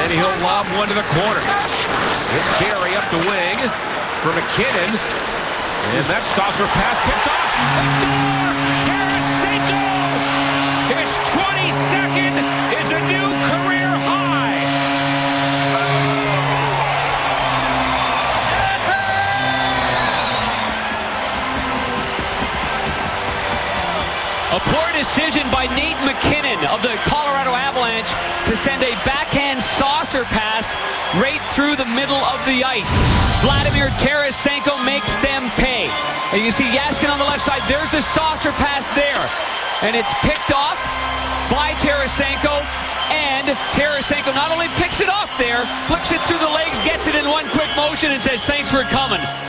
And he'll lob one to the corner. It's Gary up the wing for McKinnon. And that saucer pass picked off. They score! Tarasenko! His 22nd is a new career high. A poor decision by Nate McKinnon of the Colorado Avalanche to send a backhand saucer pass right through the middle of the ice. Vladimir Tarasenko makes them pay. And you see Yaskin on the left side. There's the saucer pass there. And it's picked off by Tarasenko. And Tarasenko not only picks it off there, flips it through the legs, gets it in one quick motion, and says, thanks for coming.